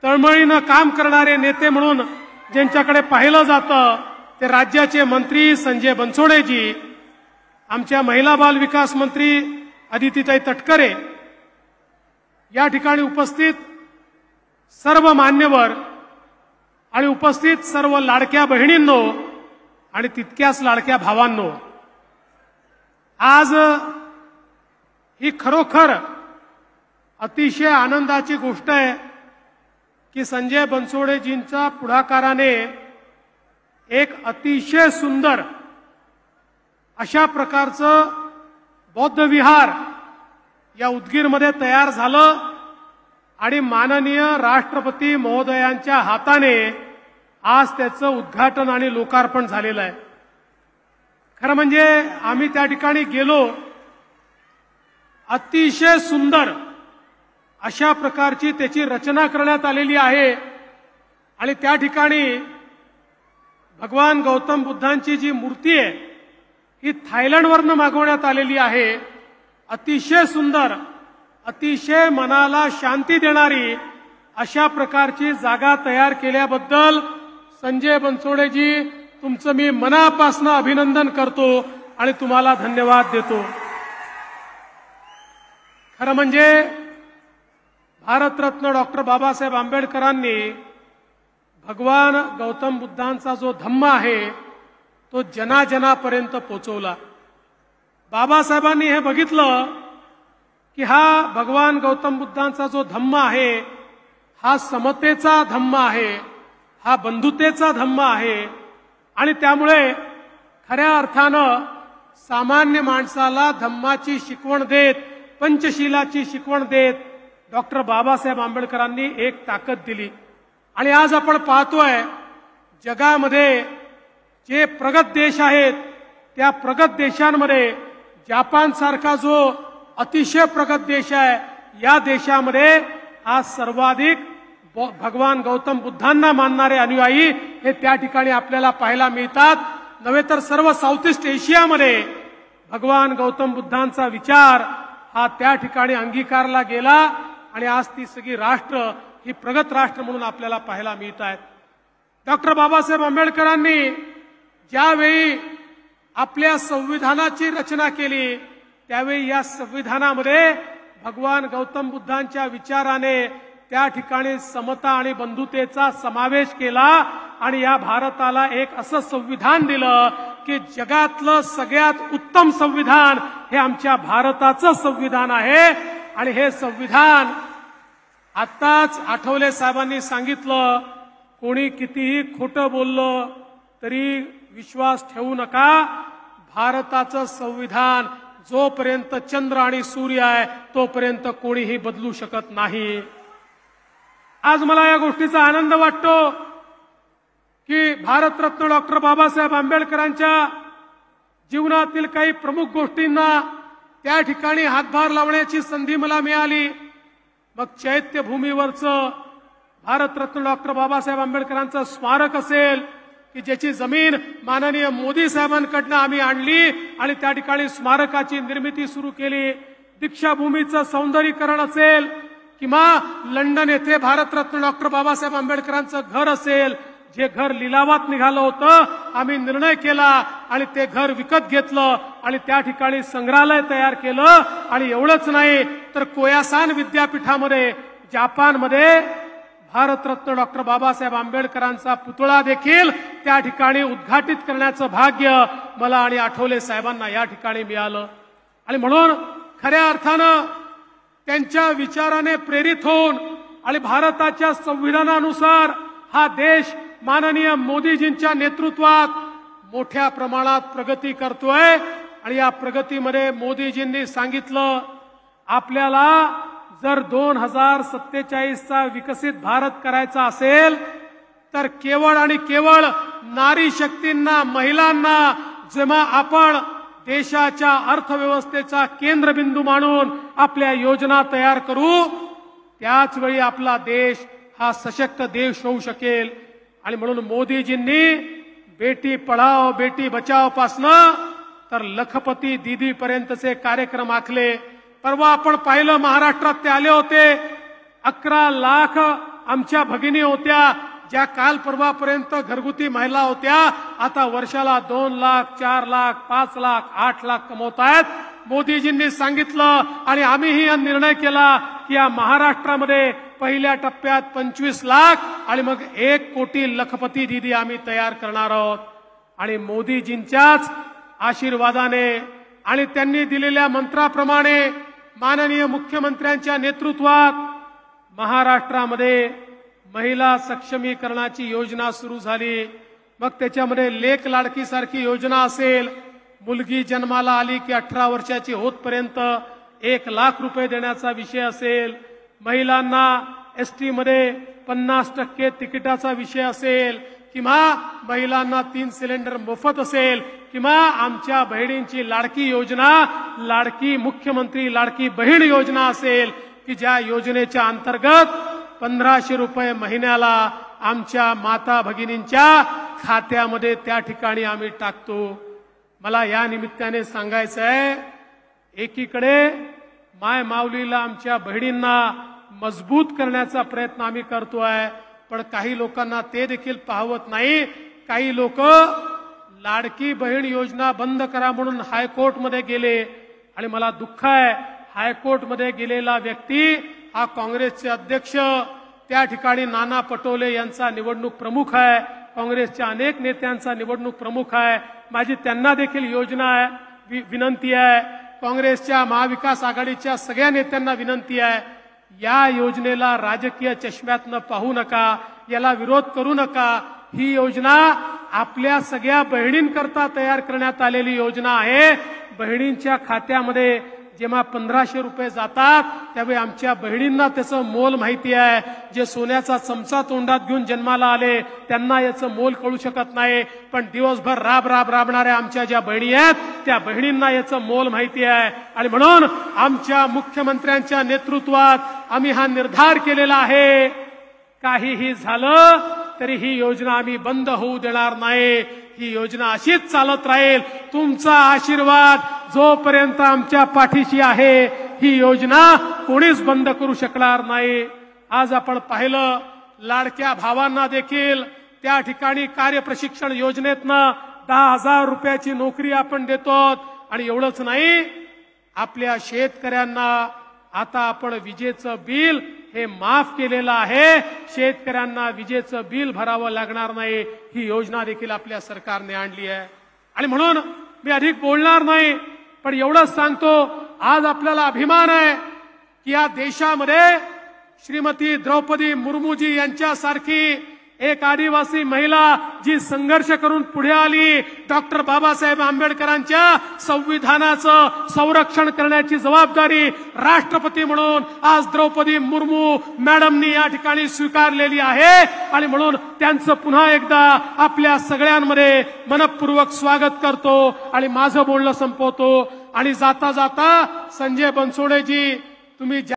तळमळीनं काम करणारे नेते म्हणून ज्यांच्याकडे पाहिलं जातं ते राज्याचे मंत्री संजय बनसोडेजी, आमच्या महिला बाल विकास मंत्री अदितीताई तटकरे, या ठिकाणी उपस्थित सर्व मान्यवर आणि उपस्थित सर्व लाडक्या बहिणींनो आणि तितक्याच लाडक्या भावांनो, आज ही खरोखर अतिशय आनंदाची गोष्ट आहे की संजय बनसोडेजींच्या पुढाकाराने एक अतिशय सुंदर अशा प्रकारचं बौद्ध विहार या उदगीरमध्ये तयार झालं आणि माननीय राष्ट्रपती महोदयांच्या हाताने आज त्याचं उद्घाटन आणि लोकार्पण झालेलं आहे. खरं म्हणजे आम्ही त्या ठिकाणी गेलो, अतिशय सुंदर अशा प्रकारची त्याची रचना करण्यात आलेली आहे आणि त्या ठिकाणी भगवान गौतम बुद्धांची जी मूर्ती आहे ही थायलंडवरनं मागवण्यात आलेली आहे. अतिशय सुंदर, अतिशय मनाला शांती देणारी अशा प्रकारची जागा तयार केल्याबद्दल संजय बनसोडेजी तुमचं मी मनापासून अभिनंदन करतो आणि तुम्हाला धन्यवाद देतो. खरं म्हणजे भारतरत्न डॉक्टर बाबासाहेब आंबेडकरांनी भगवान गौतम बुद्धांचा जो धम्म आहे तो जनाजनापर्यंत पोहोचवला. बाबासाहेबांनी हे बघितलं की हा भगवान गौतम बुद्धांचा जो धम्म आहे हा समतेचा धम्म आहे, हा बंधुतेचा धम्म आहे आणि त्यामुळे खऱ्या अर्थानं सामान्य माणसाला धम्माची शिकवण देत, पंचशीलाची शिकवण देत डॉक्टर बाबासाहेब आंबेडकरांनी एक ताकद दिली. आणि आज आपण पाहतोय जगामध्ये जे प्रगत देश आहेत त्या प्रगत देशांमध्ये जपान सारखा जो अतिशय प्रगत देश आहे या देशामध्ये आज सर्वाधिक भगवान गौतम बुद्धांना मानणारे अनुयायी हे त्या ठिकाणी आपल्याला पाहायला मिळतात. नव्हे तर सर्व साऊथ ईस्ट एशियामध्ये भगवान गौतम बुद्धांचा विचार हा त्या ठिकाणी अंगीकारला गेला आणि आज ती सगळी राष्ट्र ही प्रगत राष्ट्र म्हणून आपल्याला पाहायला मिळत आहेत. डॉक्टर बाबासाहेब आंबेडकरांनी ज्यावेळी आपल्या संविधानाची रचना केली त्यावेळी या संविधानामध्ये भगवान गौतम बुद्धांच्या विचाराने त्या ठिकाणी समता आणि बंधुतेचा समावेश केला आणि या भारताला एक असं संविधान दिलं की जगातलं सगळ्यात उत्तम संविधान हे आमच्या भारताचं संविधान आहे. आणि हे संविधान आताच आठवले साहेबांनी सांगितलं, कोणी कितीही खोटं बोललं तरी विश्वास ठेवू नका, भारताचं संविधान जोपर्यंत चंद्र आणि सूर्य आहे तोपर्यंत कोणीही बदलू शकत नाही. आज मला या गोष्टीचा आनंद वाटतो की भारतरत्न डॉक्टर बाबासाहेब आंबेडकरांच्या जीवनातील काही प्रमुख गोष्टींना त्या ठिकाणी हातभार लावण्याची संधी मला मिळाली. मग चैत्यभूमीवरचं भारतरत्न डॉक्टर बाबासाहेब आंबेडकरांचं स्मारक असेल की ज्याची जमीन माननीय मोदी साहेबांकडनं आम्ही आणली आणि त्या ठिकाणी स्मारकाची निर्मिती सुरू केली. दीक्षाभूमीचं सौंदर्यीकरण असेल किंवा लंडन येथे भारतरत्न डॉक्टर बाबासाहेब आंबेडकरांचं घर असेल, जे घर लिलावात निघालं होतं आम्ही निर्णय केला आणि ते घर विकत घेतलं आणि त्या ठिकाणी संग्रहालय तयार केलं. आणि एवढंच नाही तर कोयासान विद्यापीठामध्ये जपानमध्ये भारतरत्न डॉक्टर बाबासाहेब आंबेडकरांचा पुतळा देखील त्या ठिकाणी उद्घाटित करण्याचं भाग्य मला आणि आठवले साहेबांना या ठिकाणी मिळालं. आणि म्हणून खऱ्या अर्थानं त्यांच्या विचाराने प्रेरित होऊन आणि भारताच्या संविधानानुसार हा देश माननीय मोदीजींच्या नेतृत्वात मोठ्या प्रमाणात प्रगती करतोय. आणि या प्रगतीमध्ये मोदीजींनी सांगितलं, आपल्याला जर 2047चा विकसित भारत करायचा असेल तर केवळ आणि केवळ नारी शक्तींना, महिलांना जेव्हा आपण देशाच्या अर्थव्यवस्थेचा केंद्रबिंदू मानून आपल्या योजना तयार करू त्याच वेळी आपला देश हा सशक्त देश होऊ शकेल. आणि म्हणून मोदीजींनी बेटी पढाओ बेटी बचाओ पासनं तर लखपती दीदी पर्यंतचे कार्यक्रम आखले. परवा आपण पाहिलं महाराष्ट्रात ते आले होते, 11 लाख आमच्या भगिनी होत्या, ज्या काल परवापर्यंत घरगुती महिला होत्या, आता वर्षाला 2 लाख, 4 लाख, 5 लाख, 8 लाख कमवतायत. मोदीजींनी सांगितलं आणि आम्हीही हा निर्णय केला की या महाराष्ट्रामध्ये पहिल्या टप्प्यात 25 लाख आणि मग 1 कोटी लखपती दीदी आम्ही तयार करणार आहोत. आणि मोदीजींच्याच आशीर्वादाने आणि त्यांनी दिलेल्या मंत्राप्रमाणे माननीय मुख्यमंत्र्यांच्या नेतृत्वात महाराष्ट्रामध्ये महिला सक्षमीकरणाची योजना सुरू झाली. मग त्याच्यामध्ये लेक लाडकी सारखी योजना असेल, मुलगी जन्माला आली की 18 वर्षाची होतपर्यंत 1 लाख रुपये देण्याचा विषय असेल, महिलांना एसटी मध्ये 50% तिकिटाचा विषय असेल, किंवा महिलांना 3 सिलेंडर मोफत असेल, किंवा आमच्या बहिणींची लाडकी योजना, लाडकी मुख्यमंत्री लाडकी बहीण योजना असेल की ज्या योजनेच्या अंतर्गत 1500 रुपये महिन्याला आमच्या माता भगिनींच्या खात्यामध्ये त्या ठिकाणी आम्ही टाकतो. मला या निमित्ताने सांगायचं आहे, एकीकडे माय माऊलीला आमच्या बहिणींना मजबूत करण्याचा प्रयत्न आम्ही करतोय, पण काही लोकांना ते देखील पाहवत नाही. काही लोक लाडकी बहीण योजना बंद करा म्हणून हायकोर्टमध्ये गेले आणि मला दुःख आहे, हायकोर्टमध्ये गेलेला व्यक्ती हा काँग्रेसचे अध्यक्ष, त्या ठिकाणी नाना पटोले यांचा निवडणूक प्रमुख आहे, काँग्रेसच्या अनेक नेत्यांचा निवडणूक प्रमुख आहे. माझी त्यांना देखील योजना आहे, विनंती आहे, काँग्रेसच्या महाविकास आघाडीच्या सगळ्या नेत्यांना विनंती आहे, या योजनेला राजकीय चष्म्यातनं पाहू नका, याला विरोध करू नका. ही योजना आपल्या सगळ्या बहिणींकरता तयार करण्यात आलेली योजना आहे. बहिणींच्या खात्यामध्ये जेव्हा 1500 रुपये जातात त्यावेळी आमच्या बहिणींना त्याचं मोल माहिती आहे. जे सोन्याचा चमचा तोंडात घेऊन जन्माला आले त्यांना याचं मोल कळू शकत नाही, पण दिवसभर राबणाऱ्या आमच्या ज्या बहिणी आहेत त्या बहिणींना याचं मोल माहिती आहे. आणि म्हणून आमच्या मुख्यमंत्र्यांच्या नेतृत्वात आम्ही हा निर्धार केलेला आहे, काहीही झालं तरी ही योजना आम्ही बंद होऊ देणार नाही. ही योजना अशीच चालत राहील. तुमचा आशीर्वाद जोपर्यंत आमच्या पाठीशी आहे, ही योजना कोणीच बंद करू शकणार नाही. आज आपण पाहिलं, लाडक्या भावांना देखील त्या ठिकाणी कार्यप्रशिक्षण योजनेतनं 10,000 रुपयाची नोकरी आपण देतो. आणि एवढंच नाही, आपल्या शेतकऱ्यांना आता आपण विजेचं बिल हे माफ केलेलं आहे. शेतकऱ्यांना विजेचं बिल भरावं लागणार नाही, ही योजना देखील आपल्या सरकारने आणली आहे. आणि म्हणून मी अधिक बोलणार नाही, पण एवढंच सांगतो, आज आपल्याला अभिमान आहे की या देशामध्ये श्रीमती द्रौपदी मुर्मूजी यांच्यासारखी एक आदिवासी महिला जी संघर्ष करून पुढे आली, डॉक्टर बाबासाहेब आंबेडकरांच्या संविधानाचं संरक्षण करण्याची जबाबदारी राष्ट्रपती म्हणून आज द्रौपदी मुर्मू मॅडमनी या ठिकाणी स्वीकारलेली आहे. आणि म्हणून त्यांचं पुन्हा एकदा आपल्या सगळ्यांमध्ये मनपूर्वक स्वागत करतो आणि माझं बोलणं संपवतो. आणि जाता जाता संजय बनसोडेजी, तुम्ही